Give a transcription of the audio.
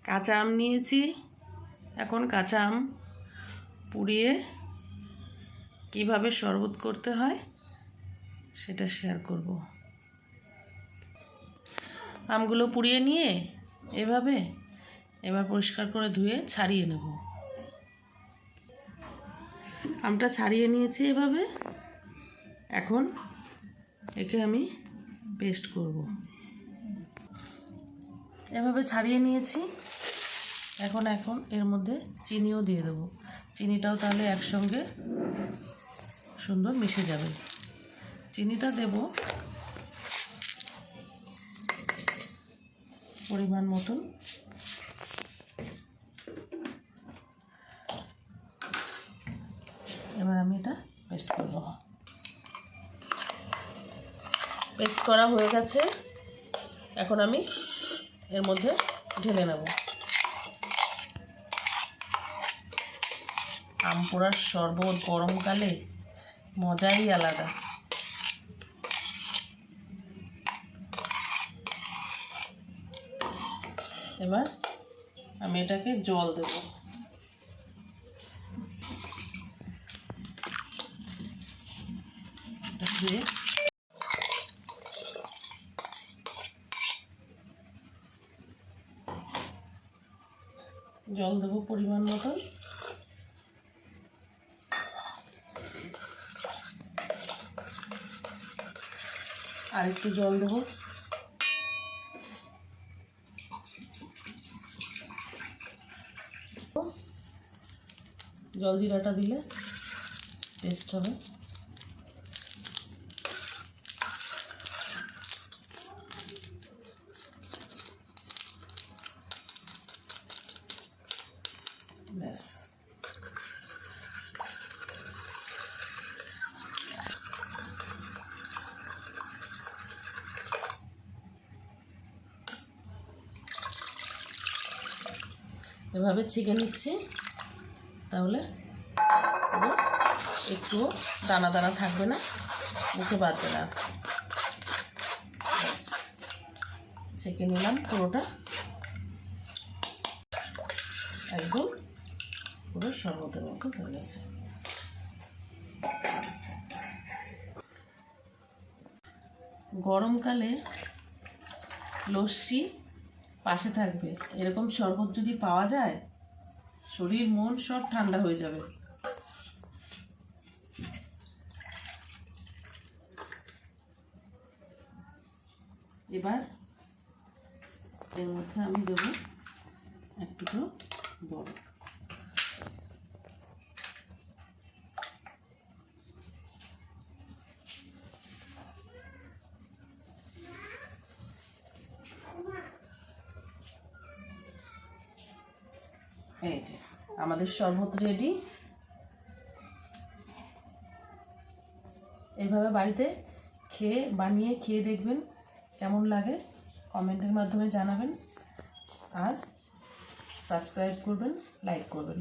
কাঁচা আম নিয়েছি। এখন কাঁচা আম পুড়িয়ে কিভাবে শরবত করতে হয় সেটা শেয়ার করব। আমগুলো পুড়িয়ে নিয়ে এবার পরিষ্কার করে ধুয়ে ছাড়িয়ে নেব। আমটা ছাড়িয়ে নিয়েছি এভাবে। এখন একে আমি পেস্ট করব। এভাবে ছাড়িয়ে নিয়েছি। এখন এর মধ্যে চিনিও দিয়ে দেবো। চিনিটাও তাহলে একসঙ্গে সুন্দর মিশে যাবে। চিনিটা দেব পরিমাণ মতন। এবার আমি এটা পেস্ট করব। পেস্ট করা হয়ে গেছে। এখন আমি এর মধ্যে ঢেলে নেব। আম পোড়ার শরবত গরমকালে মজাই আলাদা। এবার আমি এটাকে জল দেব। দিয়ে জল দেব পরিমাণ মতন। আর একটু জল দেব। জলজিরাটা দিলে টেস্ট হবে। ব্যাস, এভাবে ছেঁকে নিচ্ছি। তাহলে একটু দানা দানা থাকবে না, মুখে বাঁধবে না। ছেঁকে নিলাম পুরোটা। একদম পুরো শরবতের মতো হয়ে গেছে। গরমকালে লস্যি পাশে থাকবে। এরকম শরবত যদি পাওয়া যায়, শরীর মন সব ঠান্ডা হয়ে যাবে। এবার এর মধ্যে আমি দেব একটু বরফ। এই যে আমাদের শরবত রেডি। এইভাবে বাড়িতে বানিয়ে খেয়ে দেখবেন কেমন লাগে, কমেন্টের মাধ্যমে জানাবেন। আর সাবস্ক্রাইব করবেন, লাইক করবেন।